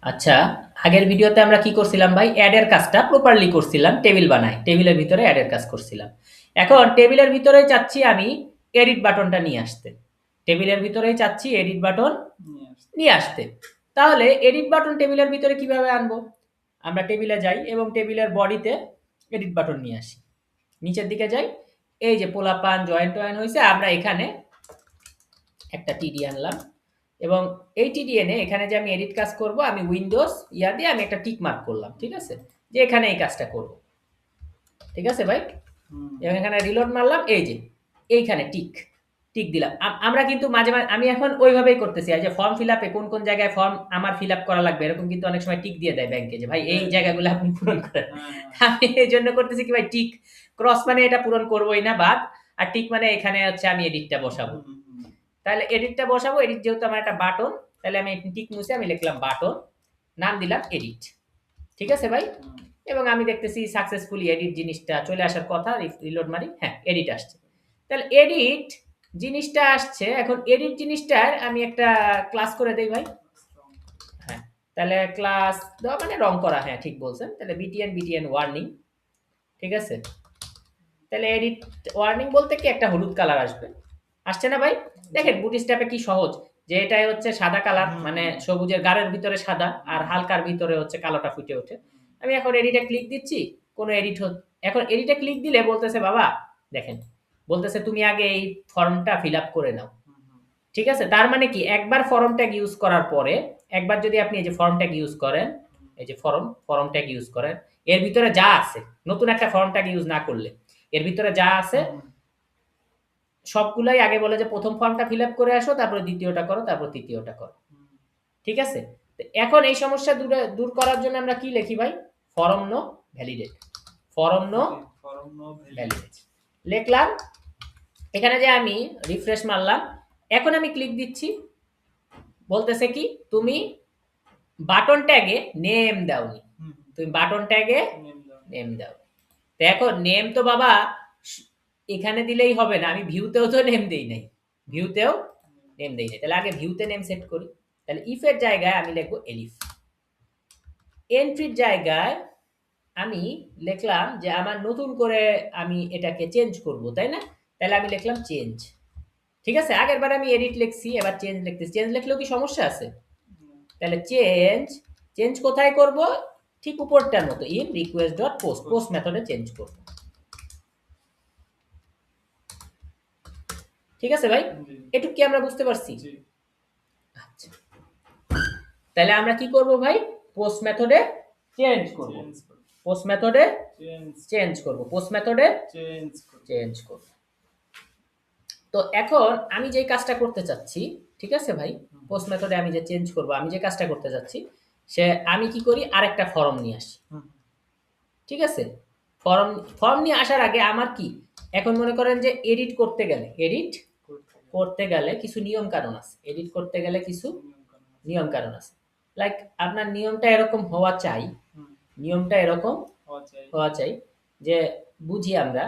আচ্ছা, আগের ভিডিওতে আমরা কি করছিলাম ভাই? এড এর কাজটা প্রপারলি করছিলাম। টেবিল বানাই। টেবিলের ভিতরে এড এর কাজ করছিলাম। এখন টেবিলের ভিতরেই চাচ্ছি আমি এডিট বাটনটা নিয়ে আসতে। টেবিলের ভিতরেই চাচ্ছি এডিট বাটন নিয়ে আসতে। তাহলে এডিট বাটন টেবিলের ভিতরে কিভাবে আনবো? আমরা টেবিলে যাই এবং টেবিলের বডিতে এডিট বাটন নিয়ে আসি। নিচের দিকে যাই। এই যে পোলাপান জয়েন হয়েছে, আমরা এখানে একটা টিডি আনলাম এবং এই টিডি এনে এখানে যে আমি এডিট কাজ করব, আমি উইন্ডোজ দিয়ে আমি একটা টিক মার্ক করলাম, ঠিক আছে, যে এখানে এই কাজটা করব। ঠিক আছে ভাই, এবং এখানে রিলোড মারলাম, এই যে এইখানে টিক টিক দিলাম। আমরা কিন্তু মাঝে মাঝে আমি এখন ওইভাবেই করতেছি, যে ফর্ম ফিল আপে কোন কোন জায়গায় ফর্ম আমার ফিল আপ করা লাগবে, এরকম কিন্তু অনেক সময় টিক দিয়ে দেয় ব্যাংকে, যে ভাই এই জায়গাগুলো আপনি পূরণ করেন। আমি এই জন্য করতেছি কি ভাই, টিক ক্রস মানে এটা পূরণ করবোই না বাদ, আর টিক মানে এখানে হচ্ছে আমি এডিটটা বসাবো। তাহলে এডিটটা বসাবো, এডিট যেহেতু আমার একটা বাটন, তাহলে আমি টিক মুছে আমি লিখলাম বাটন, নাম দিলাম এডিট। ঠিক আছে ভাই, এবং আমি দেখতেছি সাকসেসফুলি এডিট জিনিসটা চলে আসার কথা। রিলোড মারি, হ্যাঁ এডিট আসছে। তাহলে এডিট জিনিসটা আসছে। এখন এডিট জিনিসটার আমি একটা ক্লাস করে দেই ভাই। হ্যাঁ, তাহলে ক্লাস দেওয়া মানে রং করা, হ্যাঁ ঠিক বলছেন। তাহলে বিটিএন ওয়ার্নিং, ঠিক আছে। তাহলে এডিট ওয়ার্নিং বলতে কি একটা হলুদ কালার আসবে, আসছে না ভাই? দেখেন বুটস্ট্র্যাপে কি সহজ, যে এটাই হচ্ছে সাদা কালার, মানে সবুজের গাঢ়ের ভিতরে সাদা আর হালকার ভিতরে হচ্ছে কালোটা ফুটে ওঠে। আমি এখন এডিটে ক্লিক দিচ্ছি, কোনো এডিট এখন এডিটে ক্লিক দিলে বলতেছে বাবা দেখেন, বলতেছে তুমি আগে এই ফর্মটা ফিল আপ করে নাও। ঠিক আছে, তার মানে কি একবার ফর্ম ট্যাগ ইউজ করার পরে, একবার যদি আপনি এই যে ফর্ম ট্যাগ ইউজ করেন, এই যে ফর্ম ট্যাগ ইউজ করেন, এর ভিতরে যা আছে, নতুন একটা ফর্ম ট্যাগ ইউজ না করলে এর ভিতরে যা আছে সবগুলাই আগে বলে যে প্রথম ফর্মটা ফিল আপ করে আসো, তারপরে দ্বিতীয়টা করো, তারপর তৃতীয়টা করো। ঠিক আছে, এখন এই সমস্যা দূর করার জন্য আমরা কি লিখি ভাই? Form novalidate, form novalidate লিখলাম। এখানে যে আমি রিফ্রেশ মারলাম, এখন আমি ক্লিক দিচ্ছি, বলতেছে কি তুমি বাটন ট্যাগে নেম দাওনি, তুমি বাটন ট্যাগে নেম দাও। দেখো নেম তো বাবা এখানে দিলেই হবে না, আমি ভিউতেও তো নেম দেই নাই, ভিউতেও নেম দেই নাই। তাহলে আগে ভিউতে নেম সেট করি। তাহলে ইফের জায়গায় আমি লিখবো এলিফ, এন্ট্রির জায়গায় আমি লিখলাম যে আমার নতুন করে আমি এটাকে চেঞ্জ করব, তাই না? তাহলে আমি লিখলাম চেঞ্জ। ঠিক আছে, আগের বার আমি এডিট লিখছি, এবার চেঞ্জ লিখতেছি। চেঞ্জ লিখলেও কি সমস্যা আছে? তাহলে চেঞ্জ, চেঞ্জ কোথায় করব? ঠিক উপরটার মতো, in request dot post, post মেথডে চেঞ্জ করব। ঠিক আছে ভাই, এটুক কি আমরা বুঝতে পারছি? আচ্ছা, তাহলে আমরা কি করব ভাই? পোস্ট মেথডে চেঞ্জ করব, পোস্ট মেথডে চেঞ্জ করব, পোস্ট মেথডে চেঞ্জ করব। তো এখন আমি যেই কাজটা করতে চাচ্ছি, ঠিক আছে ভাই, পোস্ট মেথডে আমি যে চেঞ্জ করব, আমি যে কাজটা করতে চাচ্ছি, সে আমি কি করি, আরেকটা ফর্ম নিয়ে আসি। ঠিক আছে, ফর্ম ফর্ম নিয়ে আসার আগে আমার কি, এখন মনে করেন যে এডিট করতে গেলে কিছু নিয়ম কানুন আছে, এডিট করতে গেলে কিছু নিয়ম কানুন আছে। লাইক আপনার নিয়মটা এরকম হওয়া চাই, নিয়মটা এরকম হওয়া চাই যে বুঝি আমরা,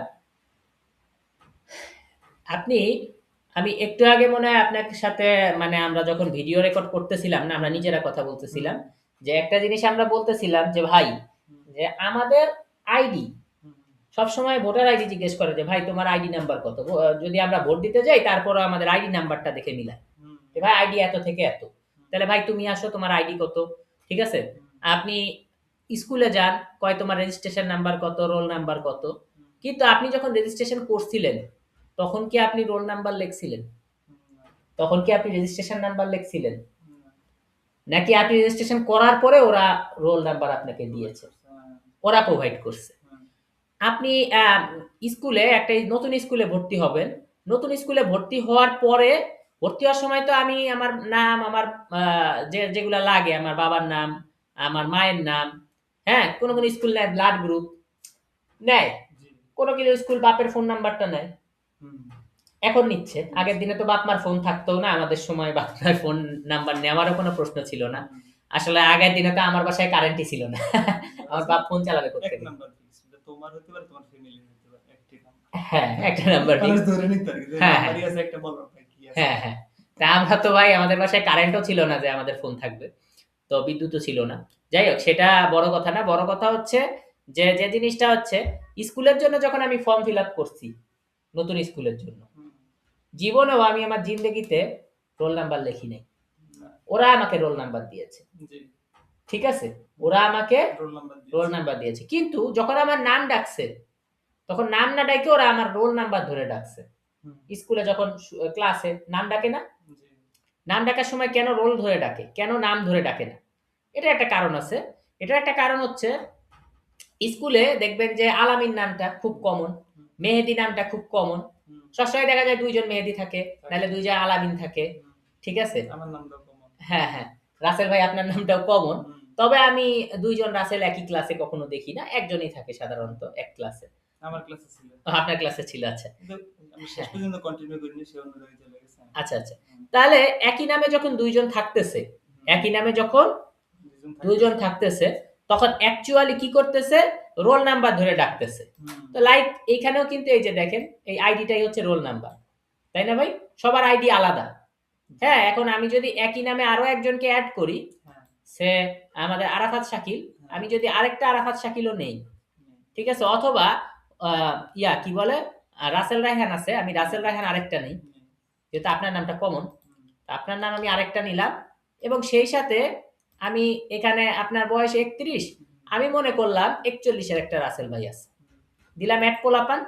আপনি, আমি একটু আগে মনে হয় আপনার সাথে, মানে আমরা যখন ভিডিও রেকর্ড করতেছিলাম না, আমরা নিজেরা কথা বলতেছিলাম, যে একটা জিনিস আমরা বলতেছিলাম যে ভাই, যে আমাদের আইডি সবসময় ভোটার আইডি জিজ্ঞেস করে যে ভাই তোমার আইডি নাম্বার কত, যদি আমরা ভোট দিতে যাই তারপরে আমাদের আইডি নাম্বারটা দেখে মিলায়, যে ভাই আইডি এত থেকে এত, তাহলে ভাই তুমি আসো তোমার আইডি কত। ঠিক আছে, আপনি স্কুলে যান, কয় তোমার রেজিস্ট্রেশন নাম্বার কত, রোল নাম্বার কত। কিন্তু আপনি যখন রেজিস্ট্রেশন করছিলেন তখন কি আপনি রোল নাম্বার লিখছিলেন? তখন কি আপনি রেজিস্ট্রেশন নাম্বার লিখছিলেন? নাকি আপনি রেজিস্ট্রেশন করার পরে ওরা রোল নাম্বার আপনাকে দিয়েছে, ওরা প্রোভাইড করছে? আপনি স্কুলে একটা নতুন স্কুলে ভর্তি হবেন, নতুন স্কুলে ভর্তি হওয়ার পরে, ভর্তি হওয়ার সময় তো আমি আমার নাম, আমার যেগুলা লাগে, আমার বাবার নাম, আমার মায়ের নাম, হ্যাঁ, কোনো কোনো স্কুল নেয় ব্লাড গ্রুপ নেয়, কোনো কিছু স্কুল বাপের ফোন নাম্বারটা নেয়, এখন নিচ্ছে। আগের দিনে তো বাপ মার ফোন থাকতো না, আমাদের সময় বাপ মার ফোন নাম্বার নেওয়ারও কোনো প্রশ্ন ছিল না। আসলে আগের দিনে তো আমার বাসায় কারেন্টই ছিল না, আমার বাপ ফোন চালাবে কোথেকে? তোমার হতে পারে, তোমার ফ্যামিলির হতে পারে, একটি নাম্বার। হ্যাঁ, একটা নাম্বার মানুষ ফিক্স। ধরে নিতে পারে যে হ্যাঁ, হ্যাঁ। নাম্বারই আছে একটা, বলো ভাই কি আছে। হ্যাঁ, হ্যাঁ। তা আমরা তো ভাই আমাদের বাসায় কারেন্টও ছিল না যে আমাদের ফোন থাকবে। তো বিদ্যুৎও ছিল না। যাই হোক সেটা বড় কথা না, বড় কথা হচ্ছে যে যে জিনিসটা হচ্ছে স্কুলের জন্য যখন আমি ফর্ম ফিল আপ করছি নতুন স্কুলের জন্য, হুম, জীবনেও আমি আমার জিন্দগিতে রোল নাম্বার লিখি নাই, না, ওরা আমাকে রোল নাম্বার দিয়েছে। জি, ঠিক আছে, ওরা আমাকে রোল নাম্বার রোল দিয়েছে। নাম্বার দিয়েছে, কিন্তু যখন আমার নাম ডাকছে তখন নাম না ডাকে ওরা আমার রোল নাম্বার ধরে ডাকছে। হুম, স্কুলে যখন ক্লাসে নাম ডাকে না, জি, নাম ডাকার সময় কেন রোল ধরে ডাকে, কেন নাম ধরে ডাকে না? এটা একটা কারণ আছে। এটা একটা কারণ হচ্ছে স্কুলে দেখবেন যে আলামিন নামটা খুব কমন, হুম, মেহেদি নামটা খুব কমন, হুম, সবসময় দেখা যায় দুইজন মেহেদি থাকে, নাহলে দুইজন আলামিন থাকে। হুম, ঠিক আছে, আমার নামটাও কমন। হ্যাঁ হ্যাঁ, রাসেল ভাই আপনার নামটাও কমন। হুম, তবে আমি দুইজন রাসেল একই ক্লাসে কখনো দেখি না, একজনই থাকে সাধারণত এক ক্লাসে। আমার ক্লাসে ছিল। আপনার ক্লাসে ছিল, আচ্ছা। কিন্তু আমি শেষ হ্যাঁ হ্যাঁ, পর্যন্ত কন্টিনিউ করিনি, সে অন্য জায়গায় চলে গেছে। আচ্ছা আচ্ছা। হুম, তাহলে একই নামে যখন দুইজন থাকতেছে, হুম, একই নামে যখন দুজন দুইজন থাকতেছে। থাকতেছে, তখন অ্যাকচুয়ালি কি করতেছে, রোল নাম্বার ধরে ডাকতেছে। হুম, তো লাইক এইখানেও কিন্তু এই যে দেখেন এই আইডিটাই হচ্ছে রোল নাম্বার, তাই না ভাই? সবার আইডি আলাদা। জি, হ্যাঁ, এখন আমি যদি একই নামে আরো একজনকে অ্যাড করি, হ্যাঁ, সে আমাদের আরাফাত শাকিল, হ্যাঁ, আমি যদি আরেকটা আরাফাত শাকিলও নেই, হুম, ঠিক আছে, অথবা কি বলে, রাসেল রায়হান আছে, আমি রাসেল হুম, রায়হান আরেকটা নেই, হুম, যেহেতু আপনার নামটা কমন, হুম, আপনার নাম আমি আরেকটা নিলাম, এবং সেই সাথে আমি এখানে আপনার বয়স ৩১, আমি মনে করলাম ৪১ এর একটা রাসেল ভাই আছে, দিলাম অ্যাড পোলাপান।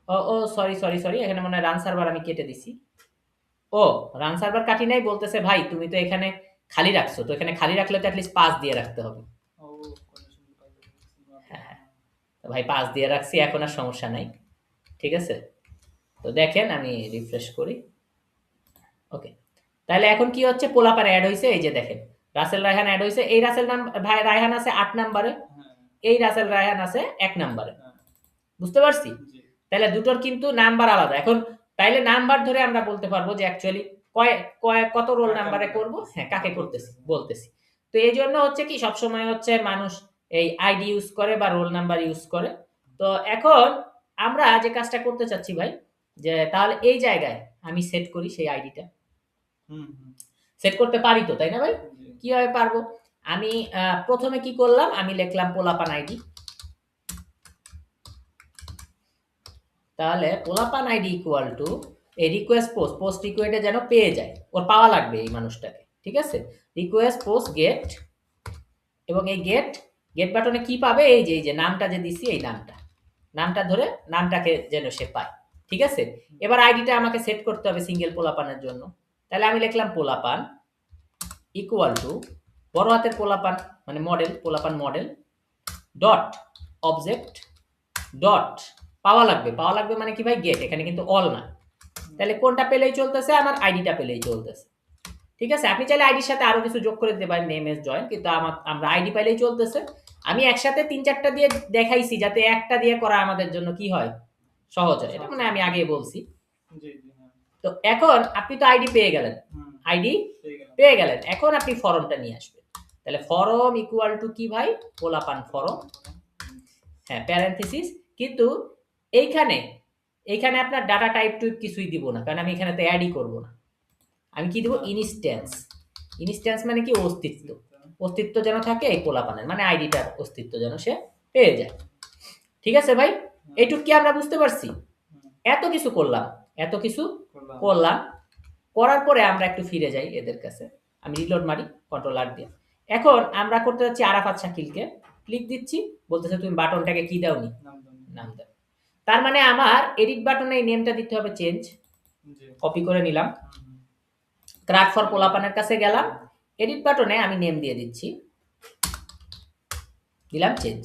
ও ও সরি সরি সরি, এখানে মনে হয় রান সার্ভার আমি কেটে দিছি। ও, রান সার্ভার কাটি নাই, বলতেছে ভাই তুমি তো এখানে খালি রাখছো, তো এখানে খালি রাখলে তো অ্যাটলিস্ট ৫ দিয়ে রাখতে হবে। ও কন্ডিশন পাইলো। হ্যাঁ হ্যাঁ, তো ভাই ৫ দিয়ে রাখছি, এখন আর সমস্যা নাই। ঠিক আছে, তো দেখেন আমি রিফ্রেশ করি। ওকে, তাহলে এখন কি হচ্ছে, পোলাপান অ্যাড হয়েছে, এই যে দেখেন রাসেল রায়হান অ্যাড হয়েছে, এই রাসেল নাম ভাই রায়হান আছে ৮ নাম্বারে, হ্যাঁ, এই রাসেল রায়হান আছে ১ নাম্বারে। হ্যাঁ, বুঝতে পারছি? জি, তাহলে দুটোর কিন্তু নাম্বার আলাদা। এখন তাইলে নাম্বার ধরে আমরা বলতে পারবো যে অ্যাকচুয়ালি কয় কয় কত রোল কাকে নাম্বারে আমরা করব, ডাকতেছি, হ্যাঁ কাকে করতেছি বলতেছি। বলতেছি। তো এই জন্য হচ্ছে কি সবসময় হচ্ছে মানুষ এই আইডি ইউজ করে বা রোল নাম্বার ইউজ করে। তো এখন আমরা যে কাজটা করতে চাচ্ছি ভাই, যে তাহলে এই জায়গায় আমি সেট করি সেই আইডিটা। হুম, হুম, সেট করতে পারি তো, তাই না ভাই? জি, কিভাবে পারবো? আমি প্রথমে কি করলাম, আমি লিখলাম পোলাপান আইডি। তাহলে পোলাপান আইডি ইকুয়াল টু এই রিকোয়েস্ট পোস্ট, পোস্ট রিকোয়েস্টে যেন পেয়ে যায়, ওর পাওয়া লাগবে এই মানুষটাকে। ঠিক আছে, রিকোয়েস্ট পোস্ট গেট, এবং এই গেট গেট বাটনে কি পাবে, এই যে নামটা যে দিছি, এই নামটা, নামটা ধরে নামটাকে যেন সে পায়। ঠিক আছে, এবার আইডিটা আমাকে সেট করতে হবে সিঙ্গেল পোলাপানের জন্য। তাহলে আমি লিখলাম পোলাপান ইকুয়াল টু বড় হাতের পোলাপান মানে মডেল, পোলাপান মডেল ডট অবজেক্ট ডট পাওয়া লাগবে, পাওয়া লাগবে মানে কি ভাই, গেট, এখানে কিন্তু অল না। তাহলে কোনটা পেলেই চলতেছে, আমার আইডিটা পেলেই চলতেছে। ঠিক আছে, আপনি চাইলে আইডির সাথে আরো কিছু যোগ করে দিতে পারেন, নেম এস জয়েন, কিন্তু আমরা আইডি পাইলেই চলতেছে। আমি একসাথে ৩-৪টা দিয়ে দেখাইছি যাতে একটা দিয়ে করা আমাদের জন্য কি হয়, সহজ হয়। এটা মানে আমি আগে বলছি। জি, জি, হ্যাঁ, তো এখন আপনি তো আইডি পেয়ে গেলেন, হুম, আইডি পেয়ে গেলাম। পেয়ে গেলেন, এখন আপনি ফর্মটা নিয়ে আসবেন। তাহলে ফর্ম ইকুয়াল টু কি ভাই, পোলাপান ফর্ম, হ্যাঁ প্যারেনথেসিস, কিন্তু এইখানে এইখানে আপনার ডাটা টাইপ টু কিছুই দিব না, কারণ আমি এখানে তো অ্যাডই করব না। আমি কি দিব, ইনস্ট্যান্স। ইনস্ট্যান্স মানে কি, অস্তিত্ব, অস্তিত্ব যেন থাকে এই পোলাপানের, মানে আইডিটার অস্তিত্ব যেন সে পেয়ে যায়। ঠিক আছে ভাই, এইটুক কি আমরা বুঝতে পারছি? এত কিছু করলাম, এত কিছু করলাম, করার পরে আমরা একটু ফিরে যাই এদের কাছে, আমি রিলোড মারি কন্ট্রোল আর দিয়ে। এখন আমরা করতে যাচ্ছি আরাফাত শাকিলকে, ক্লিক দিচ্ছি, বলতেছে তুমি বাটনটাকে কি দাওনি, নাম দাও। তার মানে আমার এডিট বাটনে এই নেমটা দিতে হবে চেঞ্জ, কপি করে নিলাম, ক্রাক ফর পোলাপানের কাছে গেলাম, এডিট বাটনে আমি নেম দিয়ে দিচ্ছি, দিলাম চেঞ্জ।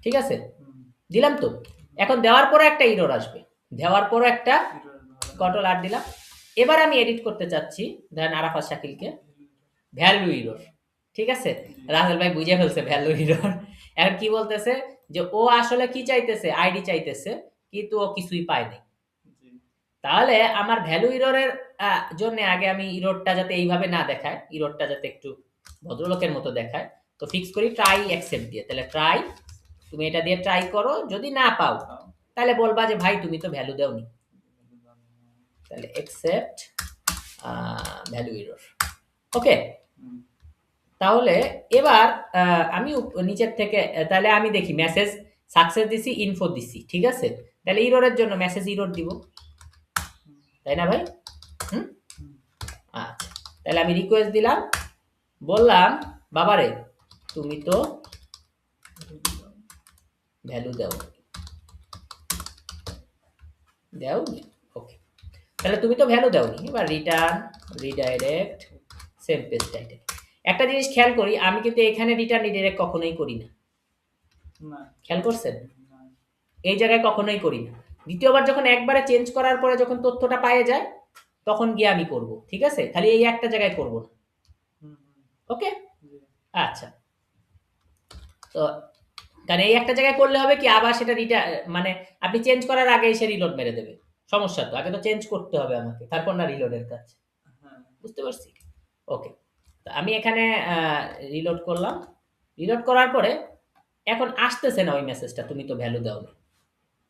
ঠিক আছে, দিলাম তো। এখন দেওয়ার পরে একটা ইরর আসবে, দেওয়ার পরে একটা কন্ট্রোল আর দিলাম। এবার আমি এডিট করতে চাচ্ছি, ধরেন আরাফাত শাকিলকে, ভ্যালু ইরর। ঠিক আছে, রাসেল ভাই বুঝে ফেলছে ভ্যালু ইরর। এখন কি বলতেছে যে ও আসলে কি চাইতেছে, আইডি চাইতেছে, কিন্তু ও কিছুই পায় নাই। তাহলে আমার ভ্যালু ইররের জন্য আগে আমি ইররটা যাতে এইভাবে না দেখায়, ইররটা যাতে একটু ভদ্রলোকের মতো দেখায়, তো ফিক্স করি ট্রাই অ্যাকসেপ্ট দিয়ে। তাহলে ট্রাই, তুমি এটা দিয়ে ট্রাই করো, যদি না পাও তাহলে বলবা যে ভাই তুমি তো ভ্যালু দাওনি। তাহলে অ্যাকসেপ্ট ভ্যালু ইরর। ওকে, হুম, তাহলে এবার আমি নিচের থেকে তাহলে আমি দেখি মেসেজ সাকসেস দিছি, ইনফো দিছি, ঠিক আছে? তাহলে ইররের জন্য মেসেজ ইরর দিব, হুম, তাই না ভাই? হুম, হুম, আচ্ছা, তাহলে আমি রিকোয়েস্ট দিলাম, বললাম বাবারে তুমি তো ভ্যালু দাও, দাওনি, ওকে, তাহলে তুমি তো ভ্যালু দাওনি, এবার return redirect same page title. একটা জিনিস খেয়াল করি, আমি কিন্তু এখানে রিটার্ন রিডাইরেক্ট কখনোই করি না, না, খেয়াল করছেন? না, এই জায়গায় কখনোই করি না। দ্বিতীয়বার যখন একবারে চেঞ্জ করার পরে যখন তথ্যটা পায়ে যায় তখন গিয়ে আমি করব, ঠিক আছে? খালি এই একটা জায়গায় করব না, হুম, হুম, ওকে? জি, আচ্ছা, তো কারণ এই একটা জায়গায় করলে হবে কি, আবার সেটা মানে আপনি চেঞ্জ করার আগে এসে রিলোড মেরে দেবে, সমস্যা তো, আগে তো চেঞ্জ করতে হবে আমাকে, তারপর না রিলোডের কাজ, হ্যাঁ, বুঝতে পারছি? ওকে, তো আমি এখানে রিলোড করলাম, রিলোড করার পরে এখন আসতেছে না ওই মেসেজটা, তুমি তো ভ্যালু দাও না,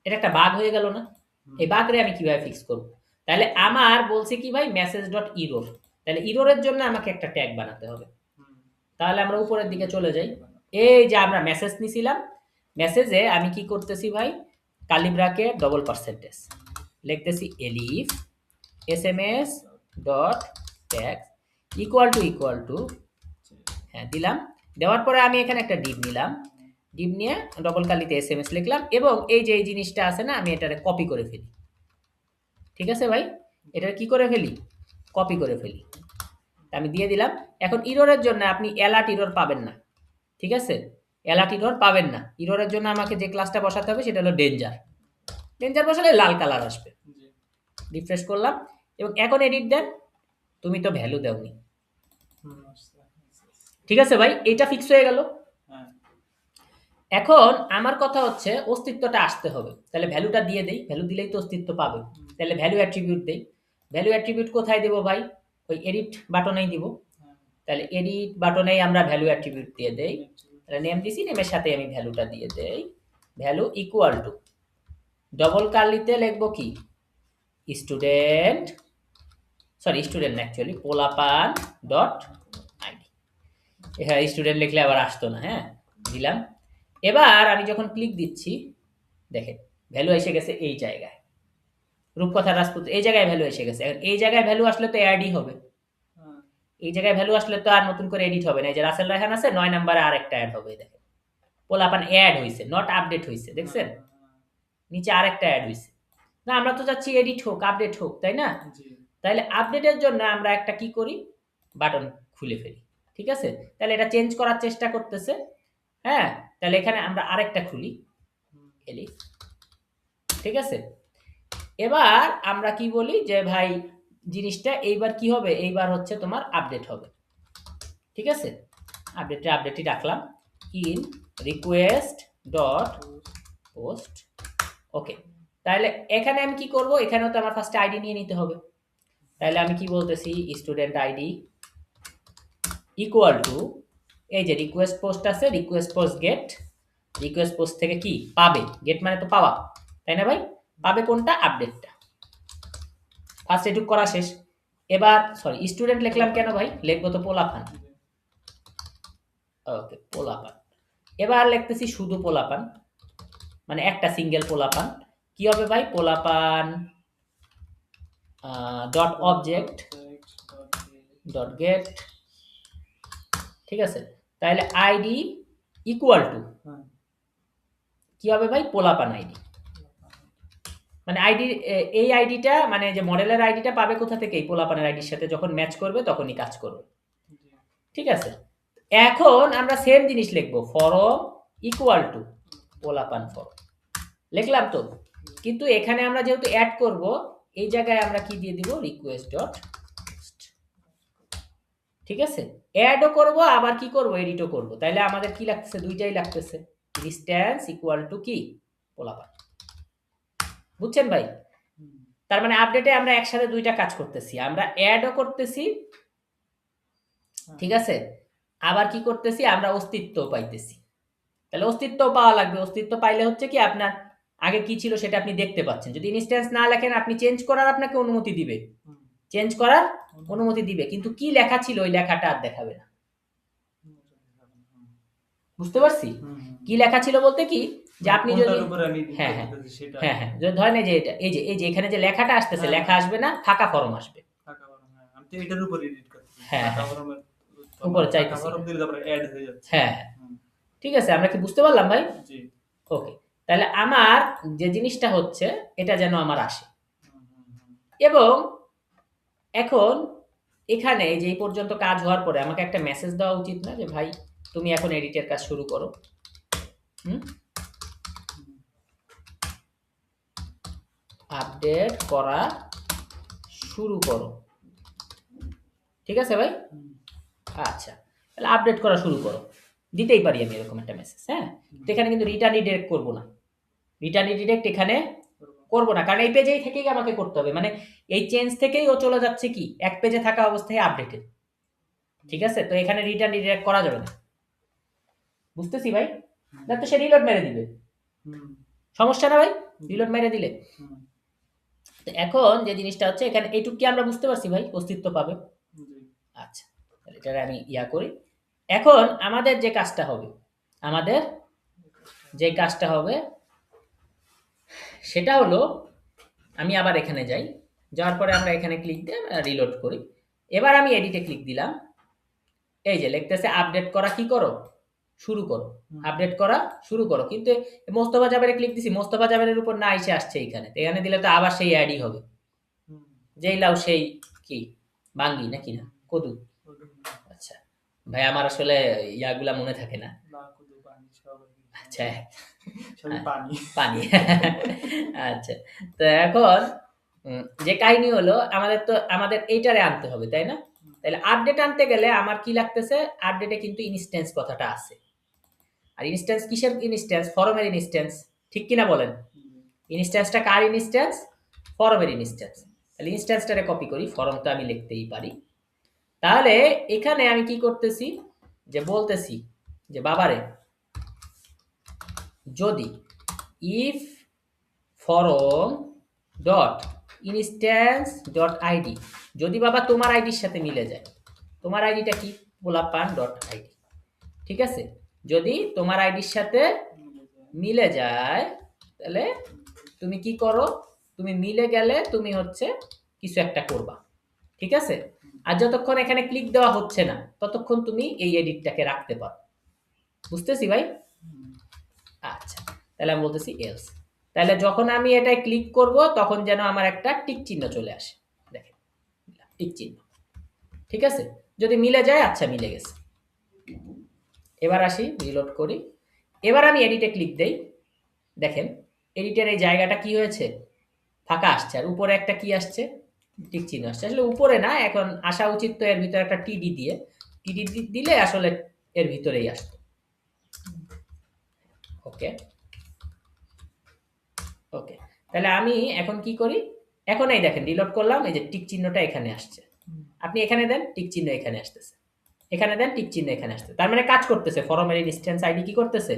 এটা একটা বাগ হয়ে গেল না? হুম, এই বাগরে আমি কিভাবে ফিক্স করব? তাহলে আমার বলছে কি ভাই মেসেজ ডট ইরোর, তাহলে ইরোরের জন্য আমাকে একটা ট্যাগ বানাতে হবে। হুম, তাহলে আমরা উপরের দিকে চলে যাই, এই যে আমরা মেসেজ নিছিলাম, মেসেজে আমি কি করতেছি ভাই, কার্লি ব্র্যাকেট ডবল পার্সেন্টেজ লিখতেছি এলিফ SMS dot tag equal to, হ্যাঁ দিলাম, দেওয়ার পরে আমি এখানে একটা ডিভ নিলাম, ডিভ নিয়ে ডবল কালিতে এসএমএস লিখলাম এবং এই যে এই জিনিসটা আছে না, আমি এটারে কপি করে ফেলি, ঠিক আছে ভাই? এটা কি করে ফেলি? কপি করে ফেলি, আমি দিয়ে দিলাম। এখন ইররের জন্য আপনি অ্যালার্ট ইরর পাবেন না, ঠিক আছে? অ্যালার্ট ইরর পাবেন না, ইররের জন্য আমাকে যে ক্লাসটা বসাতে হবে সেটা হলো ডেঞ্জার, ডেঞ্জার বসালে লাল কালার আসবে। জি, রিফ্রেশ করলাম এবং এখন এডিট দেন, তুমি তো ভ্যালু দাওনি, হুম, আচ্ছা, আচ্ছা, ঠিক আছে ভাই? এটা ফিক্স হয়ে গেল। হ্যাঁ, এখন আমার কথা হচ্ছে অস্তিত্বটা আসতে হবে, তাহলে ভ্যালুটা দিয়ে দেই, ভ্যালু দিলেই তো অস্তিত্ব পাবে, হুম, তাহলে ভ্যালু অ্যাট্রিবিউট দেই, ভ্যালু অ্যাট্রিবিউট কোথায় দেবো ভাই? ওই এডিট বাটনেই দিব, হ্যাঁ, তাহলে এডিট বাটনেই আমরা ভ্যালু অ্যাট্রিবিউট দিয়ে দেই, নেটওয়ার্ক, তাহলে নেম দিছি, নেমের সাথে আমি ভ্যালুটা দিয়ে দেই, ভ্যালু ইকুয়াল টু ডবল কার্লিতে লিখবো কি, স্টুডেন্ট, সরি স্টুডেন্ট না অ্যাকচুয়ালি, পোলাপান ডট আইডি, হ্যাঁ স্টুডেন্ট লিখলে আবার আসতো না, হ্যাঁ দিলাম। এবার আমি যখন ক্লিক দিচ্ছি দেখেন ভ্যালু এসে গেছে এই জায়গায়, রূপকথা রাজপুত এই জায়গায় ভ্যালু এসে গেছে, এখন এই জায়গায় ভ্যালু আসলে তো অ্যাডই হবে, হ্যাঁ, এই জায়গায় ভ্যালু আসলে তো আর নতুন করে এডিট হবে না, এই যে রাসেল রায়হান আছে 9 নম্বরে আরেকটা অ্যাড হবে, দেখেন পোলাপান অ্যাড হইছে, নট আপডেট হইছে, দেখছেন? হ্যাঁ, নিচে আরেকটা অ্যাড হইছে, না আমরা তো চাচ্ছি এডিট হোক আপডেট হোক, তাই না? হ্যাঁ, জি, তাহলে আপডেটের জন্য আমরা একটা কি করি, বাটন খুলে ফেলি, ঠিক আছে? তাহলে এটা চেঞ্জ করার চেষ্টা করতেছে, হ্যাঁ, তাহলে এখানে আমরা আরেকটা খুলি, হুম, এলিফ, ঠিক আছে? এবার আমরা কি বলি যে ভাই জিনিসটা এইবার কি হবে, এইবার হচ্ছে তোমার আপডেট হবে, ঠিক আছে? আপডেটই রাখলাম, ইন রিকোয়েস্ট ডট পোস্ট, ওকে। তাহলে এখানে আমি কি করব, এখানেও তো আমার ফার্স্টে আইডি নিয়ে নিতে হবে, তাহলে আমি কি বলতেছি, স্টুডেন্ট আইডি ইকুয়াল টু, এই যে রিকোয়েস্ট পোস্ট আছে, request post get, request post থেকে কি পাবে, গেট মানে তো পাওয়া, তাই না ভাই? পাবে কোনটা, আপডেটটা, ফার্স্ট এটুক করা শেষ। এবার সরি স্টুডেন্ট লিখলাম কেন ভাই, লিখবো তো পোলাপান, জি, ওকে পোলাপান, এবার লিখতেছি শুধু পোলাপান, মানে একটা সিঙ্গেল পোলাপান, কি হবে ভাই, পোলাপান ডট অবজেক্ট ডট গেট, ঠিক আছে? তাহলে আইডি ইকুয়াল টু হ্যাঁ, কি হবে ভাই, পোলাপান আইডি, মানে আইডি, এই আইডিটা মানে যে মডেলের আইডিটা পাবে কোথা থেকে, এই পোলাপানের আইডির সাথে যখন ম্যাচ করবে তখনই কাজ করবে, জি, ঠিক আছে? এখন আমরা সেম জিনিস লিখবো, ফরম ইকুয়াল টু পোলাপান ফরম, লিখলাম তো, কিন্তু এখানে আমরা যেহেতু অ্যাড করব, এই জায়গায় আমরা কি দিয়ে দিব, রিকোয়েস্ট ডট, ঠিক আছে? অ্যাডও করব আবার কি করব, এডিটও করব, তাইলে আমাদের কি লাগতেছে, দুইটাই লাগতেছে, ডিসট্যান্স ইকুয়াল টু কি, পোলাপান, বুঝছেন ভাই? হুম, তার মানে আপডেটে আমরা একসাথে দুইটা কাজ করতেছি, আমরা অ্যাডও করতেছি, হ্যাঁ, ঠিক আছে, আবার কি করতেছি, আমরা অস্তিত্ব পাইতেছি, তাহলে অস্তিত্ব পাওয়া লাগবে, অস্তিত্ব পাইলে হচ্ছে কি আপনার আগে কি ছিল সেটা আপনি দেখতে পাচ্ছেন, যদি ইনস্ট্যান্স না লেখেন আপনি চেঞ্জ করার আপনাকে অনুমতি দিবে, হুম, চেঞ্জ করার অনুমতি দিবে, কিন্তু কি লেখা ছিল ওই লেখাটা আর দেখাবে না। বুঝতে পারছি? কি লেখা ছিল বলতে কি, যে আপনি যদি কোনটার উপরে আমি edit হ্যাঁ করতে হ্যাঁ চাচ্ছি সেটা হ্যাঁ হ্যাঁ, যদি ধরেন এই যে এটা, এই যে এখানে যে লেখাটা আসতেছে, হ্যাঁ, লেখা আসবে না, ফাঁকা ফরম আসবে। ফাঁকা ফরম, হ্যাঁ আমি তো এটার উপর এডিট করতেছি। হ্যাঁ ফাঁকা হ্যাঁ, ফরমের উপরে ফাঁকা চাইতেছি ফরম না। দিলে তারপরে অ্যাড হয়ে যাচ্ছে। হ্যাঁ হ্যাঁ, হুম, ঠিক আছে, আমরা কি বুঝতে পারলাম ভাই? জি। ওকে, তাহলে আমার যে জিনিসটা হচ্ছে এটা যেন আমার আসে। হুম, হুম, হুম। এবং এখন এখানে এই যে এই পর্যন্ত কাজ হওয়ার পরে আমাকে একটা মেসেজ দেওয়া উচিত না যে ভাই তুমি এখন এডিটের কাজ শুরু করো? হুম, আপডেট করা শুরু করো, ঠিক আছে ভাই? হুম, আচ্ছা, তাহলে আপডেট করা শুরু করো, দিতেই পারি আমি এরকম একটা মেসেজ। হ্যাঁ, তো এখানে কিন্তু রিটার্ন রিডাইরেক্ট করবো না, রিটার্ন রিডাইরেক্ট এখানে করবো না, কারণ এই পেজেই থেকেই আমাকে করতে হবে, মানে এই চেঞ্জ থেকেই ও চলে যাচ্ছে কি এক পেজে থাকা অবস্থায় আপডেটে। ঠিক আছে, তো এখানে রিটার্ন রিডাইরেক্ট করা যাবে না। বুঝতেছি ভাই? না তো সে রিলোড মেরে দিবে, হুম, সমস্যা না ভাই, রিলোড মেরে দিলে। হুম, তো এখন যে জিনিসটা হচ্ছে এখানে এইটুক কি আমরা বুঝতে পারছি ভাই, অস্তিত্ব পাবে? জি। আচ্ছা, তাহলে এটা আমি করি। এখন আমাদের যে কাজটা হবে, আমাদের যে কাজটা হবে সেটা হলো, আমি আবার এখানে যাই, যাওয়ার পরে আমরা এখানে ক্লিক দিয়ে রিলোড করি। এবার আমি এডিটে ক্লিক দিলাম, এই যে লিখতেছে আপডেট করা কি করো, শুরু করো, আপডেট করা শুরু করো, কিন্তু মোস্তফা জাবেরে ক্লিক দিছি, মোস্তফা জাবেরের উপর না এসে আসছে এইখানে, তো এখানে দিলে তো আবার সেই অ্যাডই হবে, হুম, যেই লাউ সেই কি বাঙ্গি নাকি না কদু। ওটা আচ্ছা ভাই, আমার আসলে ইয়াগুলা মনে থাকে না। না কুদু পানি সব আচ্ছা, সবই পানি। পানি। আচ্ছা, তো এখন যে কাহিনী হলো, আমাদের এইটারে আনতে হবে, তাই না? তাহলে আপডেট আনতে গেলে আমার কি লাগতেছে, আপডেটে কিন্তু ইনস্ট্যান্স কথাটা আছে। আর ইনস্ট্যান্স কিসের ইনস্ট্যান্স? ফরমের ইনস্ট্যান্স, ঠিক কিনা বলেন? ইনস্ট্যান্সটা কার ইনস্ট্যান্স? ফরমের ইনস্ট্যান্স। তাহলে ইনস্ট্যান্সটারে কপি করি, ফরম তো আমি লিখতেই পারি। তাহলে এখানে আমি কি করতেছি, যে বলতেছি যে বাবারে যদি if form dot instance dot ID, যদি বাবা তোমার আইডির সাথে মিলে যায়, তোমার আইডিটা কি, পোলাপান ডট আইডি, ঠিক আছে, যদি তোমার আইডির সাথে মিলে যায়, তাহলে তুমি কি করো, তুমি মিলে গেলে তুমি হচ্ছে কিছু একটা করবা, ঠিক আছে। আর যতক্ষণ এখানে ক্লিক দেওয়া হচ্ছে না ততক্ষণ তুমি এই এডিটটাকে রাখতে পারো। বুঝতেছি ভাই? আচ্ছা, তাহলে আমি বলতেছি এলস, তাহলে যখন আমি এটায় ক্লিক করব তখন যেন আমার একটা টিক চিহ্ন চলে আসে, দেখেন টিক চিহ্ন, ঠিক আছে। যদি মিলে যায়, আচ্ছা মিলে গেছে। এবার আসি, রিলোড করি, এবার আমি এডিটে ক্লিক দেই, দেখেন এডিটের এই জায়গাটা কি হয়েছে, ফাঁকা আসছে, আর উপরে একটা কি আসছে, টিক চিহ্ন আসছে। আসলে উপরে না, এখন আসা উচিত তো এর ভিতরে একটা টিডি দিয়ে, টিডি দিলে আসলে এর ভিতরেই আসতো। ওকে ওকে, তাহলে আমি এখন কি করি, এখন এই দেখেন রিলোড করলাম, এই যে টিক চিহ্নটা এখানে আসছে, আপনি এখানে দেন টিক চিহ্ন এখানে আসতেছে, এখানে দেন টিক চিহ্ন এখানে আসছে, তার মানে কাজ করতেছে, ফরমের ইনস্ট্যান্স আইডি কি করতেছে,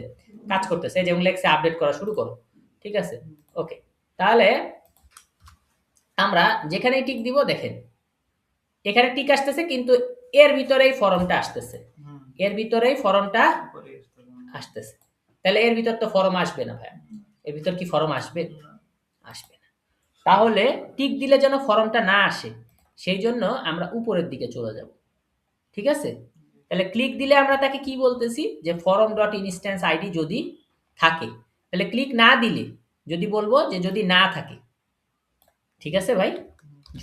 কাজ করতেছে, যেমন লেখছে আপডেট করা শুরু করো, ঠিক আছে। ওকে, তাহলে আমরা যেখানেই টিক দিব, দেখেন এখানে টিক আসতেছে, কিন্তু এর ভিতরেই ফরমটা আসতেছে, এর ভিতরেই ফরমটা আসতেছে, তাহলে এর ভিতর তো ফরম আসবে না ভাই, এর ভিতর কি ফরম আসবে? আসবে না। তাহলে টিক দিলে যেন ফরমটা না আসে, সেই জন্য আমরা উপরের দিকে চলে যাব, ঠিক আছে। তাহলে ক্লিক দিলে আমরা তাকে কি বলতেছি, যে ফরম ডট ইনস্ট্যান্স আইডি যদি থাকে, তাহলে ক্লিক না দিলে যদি বলবো যে যদি না থাকে, ঠিক আছে ভাই,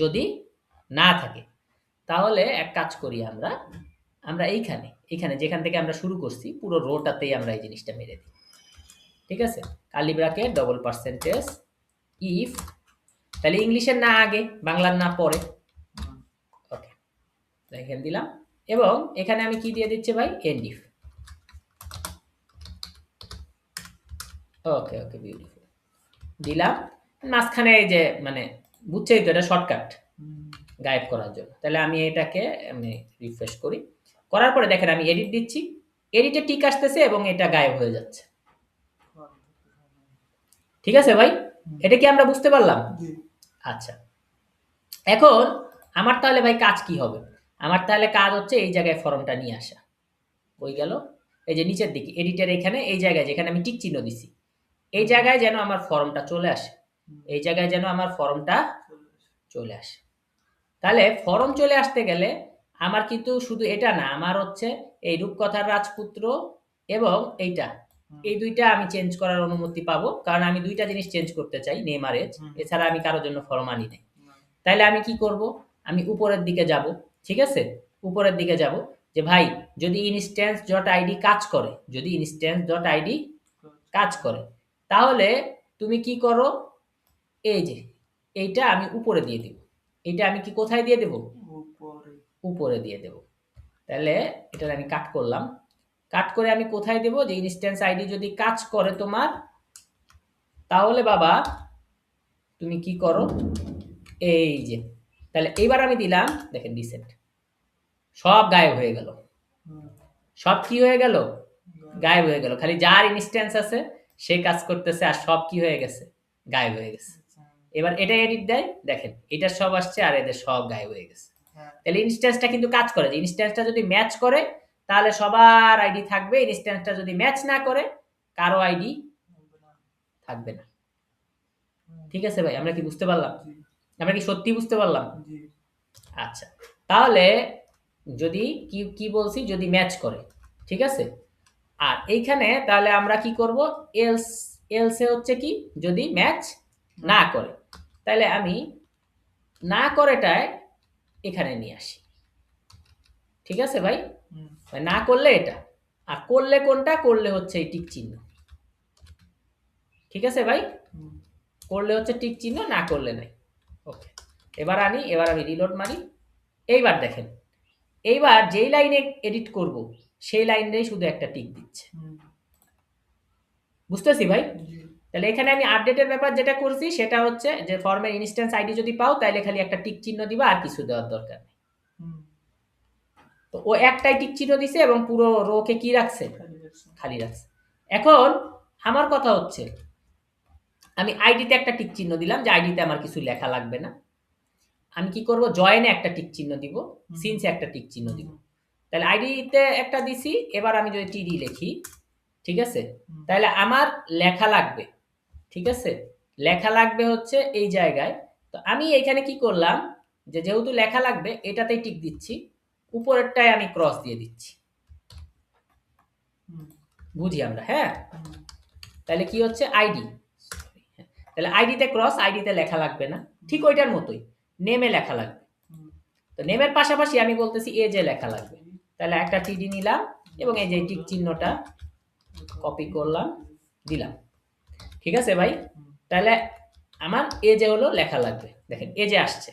যদি না থাকে, তাহলে এক কাজ করি আমরা, আমরা এইখানে এখানে যেখান থেকে আমরা শুরু করছি পুরো রোটাতেই আমরা এই জিনিসটা মেরে দিই, ঠিক আছে। Curly bracket double percentage if, তাহলে ইংলিশের না আগে, বাংলার না পরে, ওকে, এখানে দিলাম, এবং এখানে আমি কি দিয়ে দিচ্ছি ভাই, end if. Okay okay, beautiful, দিলাম মাঝখানে, এই যে মানে বুঝছেই তো, এটা শর্টকাট গায়েব করার জন্য। তাহলে আমি এটাকে আমি রিফ্রেশ করি, করার পরে দেখেন আমি এডিট দিচ্ছি, এডিটে টিক আসতেছে এবং এটা গায়েব হয়ে যাচ্ছে, ঠিক আছে ভাই, এটা কি আমরা বুঝতে পারলাম? আচ্ছা, এখন আমার তাহলে ভাই কাজ কি হবে? আমার তাহলে কাজ হচ্ছে এই জায়গায় ফর্মটা নিয়ে আসা। কই গেল? এই যে নিচের দিকে এডিটের এখানে এই জায়গায় যেখানে আমি টিক চিহ্ন দিছি। এই জায়গায় যেন আমার ফর্মটা চলে আসে। এই জায়গায় যেন আমার ফর্মটা চলে আসে। তাহলে ফর্ম চলে আসতে গেলে আমার কিন্তু শুধু এটা না, আমার হচ্ছে এই রূপকথার রাজপুত্র এবং এইটা, এই ২ টা আমি চেঞ্জ করার অনুমতি পাবো। কারণ আমি ২ টা জিনিস চেঞ্জ করতে চাই, নেম আর এজ। এছাড়া আমি কারো জন্য ফর্ম আনি নাই। তাইলে আমি কি করব? আমি উপরের দিকে যাব। ঠিক আছে? উপরের দিকে যাব যে ভাই যদি instance.id কাজ করে, যদি instance.id কাজ করে, তাহলে তুমি কি করো? এই যে এইটা আমি উপরে দিয়ে দিব। এইটা আমি কি কোথায় দিয়ে দেব? উপরে। উপরে দিয়ে দেব। তাহলে এটা আমি কাট করলাম। কাট করে আমি কোথায় দেব? যে ইনস্ট্যান্স আইডি যদি কাজ করে তোমার, তাহলে বাবা তুমি কি করো? এই যে তাহলে এইবার আমি দিলাম, দেখেন রিসেট। সব গায়েব হয়ে গেল। সব কি হয়ে গেল? গায়েব হয়ে গেল। খালি যার ইনস্ট্যান্স আছে সে কাজ করতেছে, আর সব কি হয়ে গেছে? গায়েব হয়ে গেছে। এবার এটা এডিট দেয়, দেখেন এটা সব আসছে আর এদের সব গায়েব হয়ে গেছে। তাহলে ইনস্ট্যান্সটা কিন্তু কাজ করে। যে ইনস্ট্যান্সটা যদি ম্যাচ করে তাহলে সবার আইডি থাকবে, ইনস্ট্যান্সটা যদি ম্যাচ না করে কারো আইডি থাকবে না। ঠিক আছে ভাই, আমরা কি বুঝতে পারলাম? আমরা কি সত্যি বুঝতে পারলাম? আচ্ছা, তাহলে যদি কি কি বলছি, যদি ম্যাচ করে, ঠিক আছে। আর এইখানে তাহলে আমরা কি করব? এলস, এলসে হচ্ছে কি যদি ম্যাচ না করে, তাহলে আমি না করেটায় এখানে নিয়ে আসি। ঠিক আছে ভাই? না করলে এটা, আর করলে কোনটা? করলে হচ্ছে এই টিক চিহ্ন। ঠিক আছে ভাই? করলে হচ্ছে টিক চিহ্ন, না করলে নাই। ওকে, এবার আনি, এবার আমি রিলোড মারি। এইবার দেখেন, এইবার যেই লাইনে এডিট করব সেই লাইনেই শুধু একটা টিক দিচ্ছে। বুঝতেছি ভাই? তাহলে এখানে আমি আপডেটের ব্যাপার যেটা করছি সেটা হচ্ছে যে ফর্মের ইনস্ট্যান্স আইডি যদি পাও তাহলে খালি একটা টিক চিহ্ন দিবা, আর কিছু দেওয়ার দরকার নেই। তো ও একটাই টিক চিহ্ন দিছে এবং পুরো রোকে কি রাখছে? খালি রাখছে। এখন আমার কথা হচ্ছে আমি আইডিতে একটা টিক চিহ্ন দিলাম যে আইডিতে আমার কিছু লেখা লাগবে না। আমি কি করব? জয়েনে একটা টিক চিহ্ন দিব, সিন্সে একটা টিক চিহ্ন দিব। তাহলে আইডিতে একটা দিছি, এবার আমি যদি টিডি লিখি, ঠিক আছে, তাহলে আমার লেখা লাগবে। ঠিক আছে, লেখা লাগবে হচ্ছে এই জায়গায়। তো আমি এখানে কি করলাম, যে যেহেতু লেখা লাগবে এটাতেই টিক দিচ্ছি, উপরেরটায় আমি ক্রস দিয়ে দিচ্ছি। বুঝি আমরা? হ্যাঁ, তাহলে কি হচ্ছে? আইডি। তাহলে আইডিতে ক্রস, আইডিতে লেখা লাগবে না, ঠিক ওইটার মতোই নেমে লেখা লাগবে। তো নেমের পাশাপাশি আমি বলতেছি এ যে লেখা লাগবে। তাহলে একটা টিডি নিলাম এবং এই যে টিক চিহ্নটা কপি করলাম, দিলাম। ঠিক আছে ভাই? তাহলে আমার এ যে হলো লেখা লাগবে, দেখেন এ যে আসছে।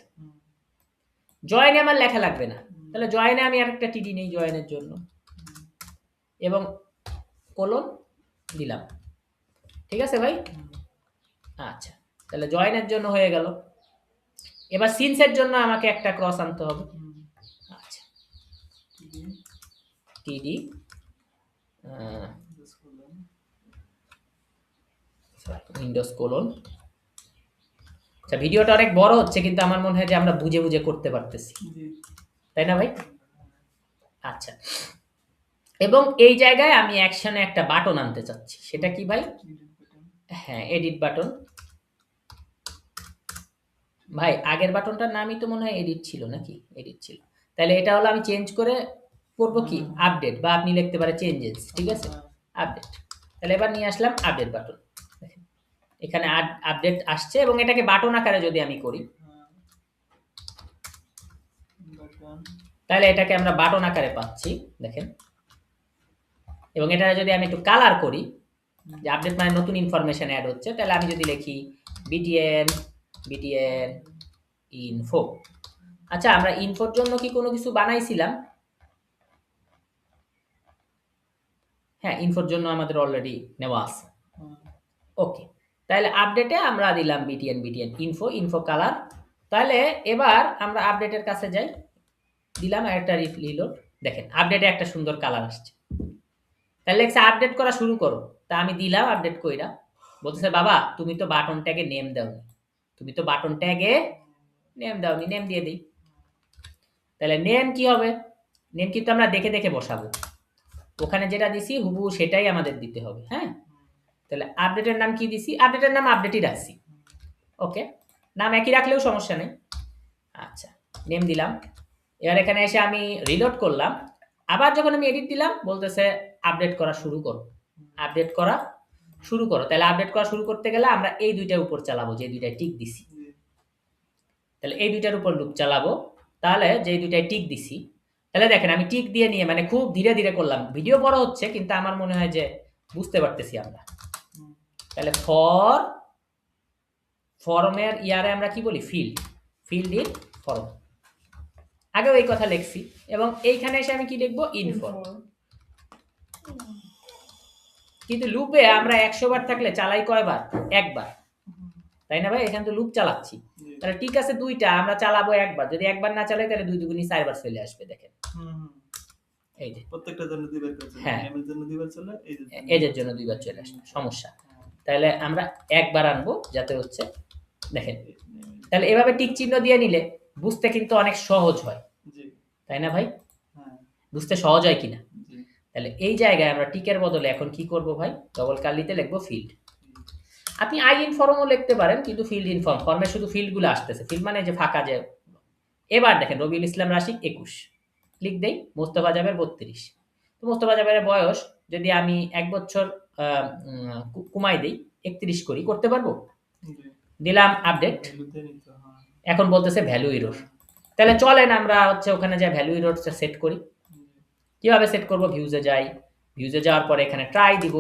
জয়েনে আমার লেখা লাগবে না, তাহলে জয়েনে আমি আরেকটা টিডি নেই জয়েনের জন্য এবং কোলন দিলাম। ঠিক আছে ভাই? আচ্ছা, তাহলে জয়েনের জন্য হয়ে গেল। এবার সিন্সের জন্য আমাকে একটা ক্রস আনতে হবে। আচ্ছা, টিডি উইন্ডোজ কোলন। আচ্ছা, ভিডিওটা অনেক বড় হচ্ছে কিন্তু আমার মনে হয় যে আমরা বুঝে বুঝে করতে পারতেছি, তাই না ভাই? আচ্ছা, এবং এই জায়গায় আমি অ্যাকশনে একটা বাটন আনতে চাচ্ছি, সেটা কি ভাই? হ্যাঁ, এডিট বাটন। ভাই আগের বাটনটার নামই তো মনে হয় এডিট ছিল, নাকি? এডিট ছিল। তাহলে এটা হলো আমি চেঞ্জ করে করব কি? আপডেট, বা আপনি লিখতে পারেন চেঞ্জেস। ঠিক আছে, আপডেট। তাহলে এবার নিয়ে আসলাম আপডেট বাটন। দেখেন এখানে আপডেট আসছে এবং এটাকে বাটন আকারে যদি আমি করি, তাহলে এটাকে আমরা বাটন আকারে পাচ্ছি, দেখেন। এবং এটা যদি আমি একটু কালার করি, যে আপডেট মানে নতুন ইনফরমেশন অ্যাড হচ্ছে, তাহলে আমি যদি লিখি বিটিএন বিটিএন ইনফো। আচ্ছা, আমরা ইনফোর জন্য কি কোনো কিছু বানাইছিলাম? হ্যাঁ, ইনফোর জন্য আমাদের অলরেডি নেওয়া আছে। ওকে, তাহলে আপডেটে আমরা দিলাম BTN BTN info, info colour. তাহলে এবার আমরা আপডেটের কাছে যাই, দিলাম একটা রিলোড। দেখেন আপডেটে একটা সুন্দর কালার আসছে। তাহলে লেখছে আপডেট করা শুরু করো। তা আমি দিলাম আপডেট কইরা, বলতেছে বাবা তুমি তো বাটন ট্যাগে নেম দাওনি, তুমি তো বাটন ট্যাগে নেম দাওনি, নেম দিয়ে দিই। তাহলে নেম কি হবে? নেম কিন্তু আমরা দেখে দেখে বসাবো, ওখানে যেটা দিছি হুবহু সেটাই আমাদের দিতে হবে। হ্যাঁ, তাহলে আপডেটের নাম কি দিছি? আপডেটের নাম আপডেটই রাখছি। ওকে, নাম একই রাখলেও সমস্যা নেই। আচ্ছা, নেম দিলাম। এবার এখানে এসে আমি রিলোড করলাম, আবার যখন আমি এডিট দিলাম বলতেছে আপডেট করা শুরু করো, আপডেট করা শুরু করো। তাহলে আপডেট করা শুরু করতে গেলে আমরা এই দুইটার উপর চালাবো, যে দুইটায় টিক দিছি। তাহলে এই দুইটার উপর লুপ চালাবো। তাহলে যে দুইটায় টিক দিছি, তাহলে দেখেন আমি টিক দিয়ে নিয়ে মানে খুব ধীরে ধীরে করলাম, ভিডিও বড় হচ্ছে কিন্তু আমার মনে হয় যে বুঝতে পারতেছি আমরা। তাহলে ফর্মের ইয়ারে আমরা কি বলি? Field in form. আগেও এই কথা লিখছি, এবং এইখানে এসে আমি কি লিখবো? ইনফর্ম। কিন্তু লুপে আমরা 100 বার থাকলে চালাই কয়বার? একবার, তাই না ভাই? এখানে তো লুপ চালাচ্ছি, তাহলে ঠিক আছে দুইটা আমরা চালাবো একবার। যদি একবার না চালাই তাহলে 2 দুগুণী 4 বার চলে আসবে। দেখেন এই যে প্রত্যেকটার জন্য দুইবার করে চলে, হ্যাঁ, এর জন্য দুইবার চলে, এদের জন্য 2 বার চলে আসবে, সমস্যা। তাহলে আমরা একবার আনবো যাতে হচ্ছে, দেখেন। তাহলে এভাবে টিক চিহ্ন দিয়ে নিলে বুঝতে কিন্তু অনেক সহজ হয়, তাই না ভাই? বুঝতে সহজ হয় কিনা? তাহলে এই জায়গায় আমরা টিকের বদলে এখন কি করব ভাই? ডবল কার্লিতে লিখবো ফিল্ড। আপনি আই ইনফর্মও লিখতে পারেন, কিন্তু ফিল্ড ইনফর্ম, ফর্মে শুধু ফিল্ডগুলো আসতেছে, ফিল্ড মানে যে ফাঁকা যে। এবার দেখেন রবিউল ইসলাম রাশিক 21, ক্লিক দেই। মোস্তফা জাবের 32। তো মোস্তফা জাবেরের বয়স যদি আমি 1 বছর কমাই দেই, 31 করি, করতে পারবো? দিলাম আপডেট, এখন বলতেছে ভ্যালু এরর। তাহলে চলেন আমরা হচ্ছে ওখানে যাই ভ্যালু এরর সেট করি। কিভাবে সেট করব? ভিউজে যাই, ভিউজে যাওয়ার পরে এখানে ট্রাই দিব।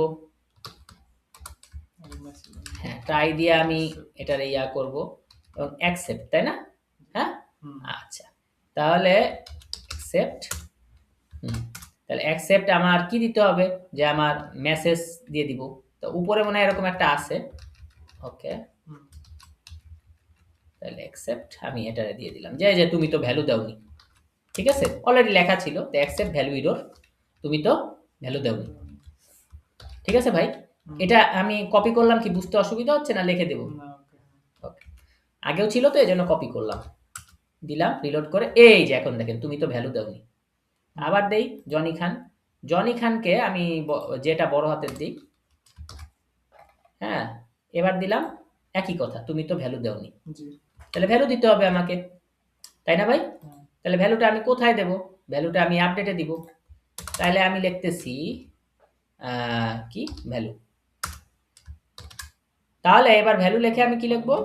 হ্যাঁ, ট্রাই দিয়ে আমি এটার ইয়া করব এবং অ্যাকসেপ্ট, তাই না? হ্যাঁ, আচ্ছা, তাহলে অ্যাকসেপ্ট। তাহলে অ্যাকসেপ্ট আমার কি দিতে হবে? যে আমার মেসেজ দিয়ে দিব। তো উপরে মনে হয় এরকম একটা আছে। ওকে, তাহলে অ্যাকসেপ্ট আমি এটারে দিয়ে দিলাম যে যে তুমি তো ভ্যালু দাওনি। ঠিক আছে, অলরেডি লেখা ছিল তো অ্যাকসেপ্ট ভ্যালু এরর, তুমি তো ভ্যালু দাওনি। ঠিক আছে ভাই, এটা আমি কপি করলাম, কি বুঝতে অসুবিধা হচ্ছে না? লিখে দেব? ওকে, আগেও ছিল তো এজন্য কপি করলাম, দিলাম রিলোড করে। এই যে এখন দেখেন তুমি তো ভ্যালু দাওনি। আবার দেই জনি খান, জনি খানকে আমি যেটা বড় হাতের দিই। হ্যাঁ, এবার দিলাম একই কথা, তুমি তো ভ্যালু দাওনি। তাহলে ভ্যালু দিতে হবে আমাকে, তাই না ভাই? তাহলে ভ্যালুটা আমি কোথায় দেব? ভ্যালুটা আমি আপডেটে দিব। তাহলে আমি লিখতেছি কি ভ্যালু। তাহলে এবার ভ্যালু লিখে আমি কি লিখবো?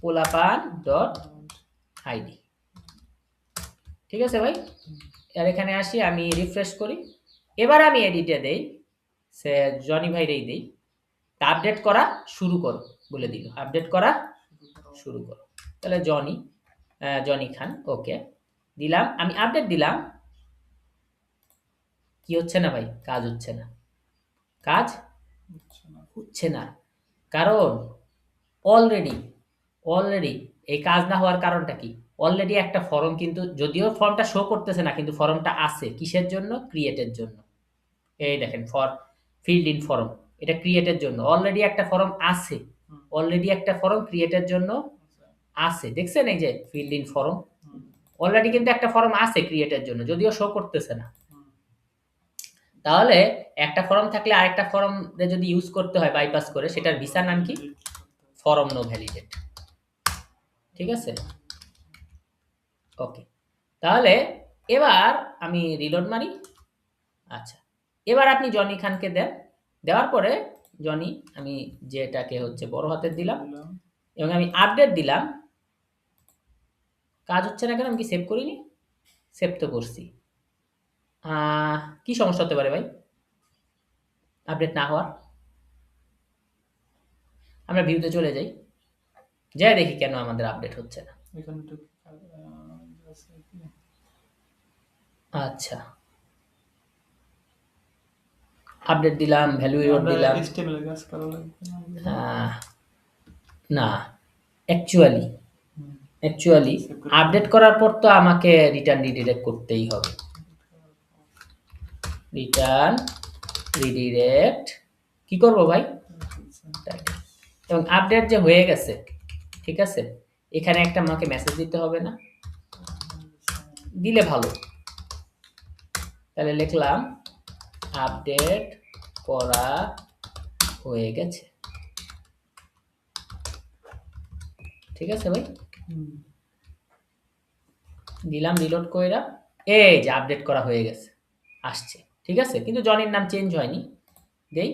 পোলাপান ডট আইডি। ঠিক আছে ভাই, আর এখানে আসি, আমি রিফ্রেশ করি। এবার আমি এডিটে দেই, সে জনি ভাইরেই দেই, আপডেট করা শুরু করো বলে দিল, আপডেট করা শুরু করো। তাহলে জনি খান, ওকে দিলাম, আমি আপডেট দিলাম। কি হচ্ছে না ভাই? কাজ হচ্ছে না, কাজ হচ্ছে না, কারণ অলরেডি এই কাজ না হওয়ার কারণটা কি? অলরেডি একটা ফর্ম, কিন্তু যদিও ফর্মটা শো করতেছে না, কিন্তু ফর্মটা আছে কিসের জন্য? ক্রিয়েটের জন্য। এই দেখেন ফিল্ড ইন ফর্ম, এটা ক্রিয়েটের জন্য অলরেডি একটা ফর্ম আছে, অলরেডি একটা ফর্ম ক্রিয়েটের জন্য আছে। দেখছেন এই যে ফিল্ড ইন ফর্ম, অলরেডি কিন্তু একটা ফর্ম আছে ক্রিয়েটের জন্য, যদিও শো করতেছে না। তাহলে একটা ফর্ম থাকলে আরেকটা ফর্ম যদি ইউজ করতে হয় বাইপাস করে, সেটার ভিসার নাম কি? Form novalidate. ঠিক আছে, ওকে। তাহলে এবার আমি রিলোড মারি। আচ্ছা, এবার আপনি জনি খানকে দেন, দেওয়ার পরে জনি আমি যেটাকে হচ্ছে বড় হাতের দিলাম এবং আমি আপডেট দিলাম। কাজ হচ্ছে না কেন? আমি কি সেভ করিনি? সেভ তো করছি। কি সমস্যা হতে পারে ভাই আপডেট না হওয়ার? আমরা ভিউতে চলে যাই, যাই দেখি কেন আমাদের আপডেট হচ্ছে না। আচ্ছা, আপডেট দিলাম, ভ্যালু এরর দিলাম। না, অ্যাকচুয়ালি আপডেট করার পর তো আমাকে রিটার্ন রিডিরেক্ট করতেই হবে। রিটার্ন রিডিরেক্ট কি করব ভাই? এবং আপডেট যে হয়ে গেছে, ঠিক আছে, এখানে একটা আমাকে মেসেজ দিতে হবে না? দিলে ভালো। তাহলে লিখলাম আপডেট করা হয়ে গেছে। ঠিক আছে ভাই, দিলাম রিলোড কইরা, এই যে আপডেট করা হয়ে গেছে, আসছে। ঠিক আছে, কিন্তু জনির নাম চেঞ্জ হয়নি। দেই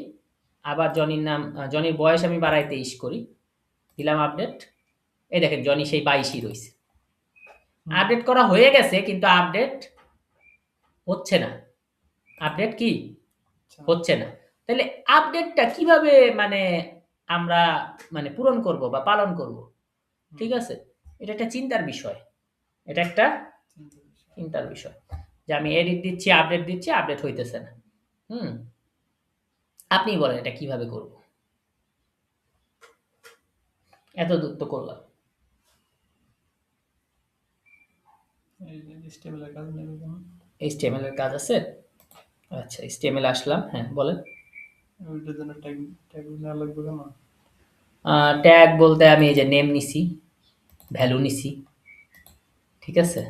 আবার জনির নাম, জনির বয়স আমি বাড়াই 23 করি, দিলাম আপডেট। এই দেখেন জনি সেই 22ই রয়েছে। আপডেট করা হয়ে গেছে কিন্তু আপডেট হচ্ছে না। আপডেট কি হচ্ছে না। তাহলে আপডেটটা কিভাবে মানে আমরা মানে পূরণ করব বা পালন করব? ঠিক আছে, এটা একটা চিন্তার বিষয়। এটা একটা চিন্তার বিষয় যে আমি এডিট দিচ্ছি, আপডেট দিচ্ছি, আপডেট হইতেছে না। হুম, আপনি বলেন এটা কিভাবে করব? এত দূর তো করলাম। HTML এর কাজ নেই কোনো? HTML এর কাজ আছে? আচ্ছা, HTML আসলাম। হ্যাঁ, বলেন। ওইটার জন্য ট্যাগ ট্যাগ নেওয়া লাগবে কেন? ট্যাগ বলতে আমি এই যে নেম নিছি, ভ্যালু নিছি। ঠিক আছে,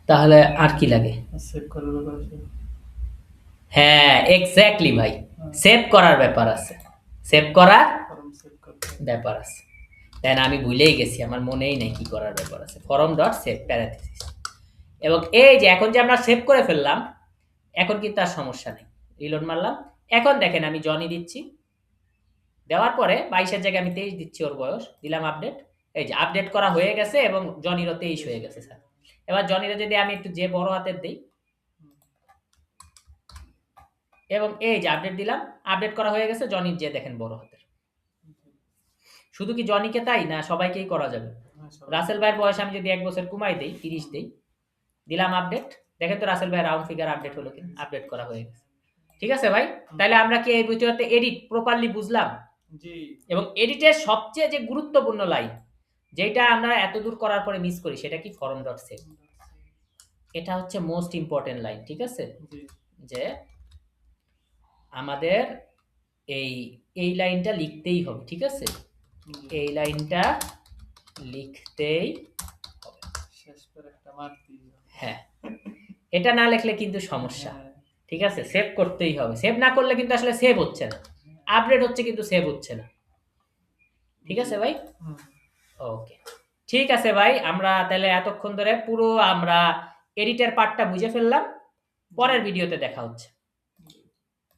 তাহলে আর কি লাগে? সেভ করার ব্যাপার আছে। হ্যাঁ, এক্স্যাক্টলি ভাই, সেভ করার ব্যাপার আছে। সেভ করার ফর্ম সেভ করতে হবে। ব্যাপার আছে। দেন আমি ভুলেই গেছি, আমার মনেই নেই কি করার ব্যাপার আছে। Form dot save parenthesis. এবং এই যে এখন যে আমরা সেভ করে ফেললাম, এখন কিন্তু আর সমস্যা নেই। রিলোড মারলাম। এখন দেখেন আমি জনি দিচ্ছি, দেওয়ার পরে 22 এর জায়গায় আমি 23 দিচ্ছি, ওর বয়স দিলাম আপডেট। এই যে আপডেট করা হয়ে গেছে এবং জনিরও 23 হয়ে গেছে স্যার। এবার জনিরে যদি আমি একটু যে বড় হাতের দিই এবং এই যে আপডেট দিলাম, আপডেট করা হয়ে গেছে, জনির যে দেখেন বড় হাতের। শুধু কি জনিকে তাই না, সবাইকেই করা যাবে। রাসেল ভাইয়ের বয়স আমি যদি 1 বছর কমাই দেই, 30 দেই, দিলাম আপডেট, দেখেন তো রাসেল ভাই রাউন্ড ফিগার আপডেট হলো কিনা, আপডেট করা হয়ে গেছে। ঠিক আছে ভাই, তাহলে আমরা কি এই ভিডিওতে এডিট প্রপারলি বুঝলাম? জি। এবং এডিটের সবচেয়ে যে গুরুত্বপূর্ণ লাইন যেটা আমরা এত দূর করার পরে মিস করি, সেটা কি? Form dot save. এটা হচ্ছে মোস্ট ইম্পর্টেন্ট লাইন। ঠিক আছে, জি। যে আমাদের এই এই লাইনটা লিখতেই হবে। ঠিক আছে, এই লাইনটা লিখতেই হবে। শেষ করে একটা মার্ক দিয়ে দাও। হ্যাঁ, এটা না লিখলে কিন্তু সমস্যা। হ্যাঁ। ঠিক আছে, সেভ করতেই হবে। সেভ না করলে কিন্তু আসলে সেভ হচ্ছে না। আপডেট হচ্ছে কিন্তু সেভ হচ্ছে না। ঠিক আছে ভাই, ওকে। ঠিক আছে ভাই, আমরা তাহলে এতক্ষণ ধরে পুরো আমরা এডিটের পার্টটা বুঝে ফেললাম। পরের ভিডিওতে দেখা হচ্ছে।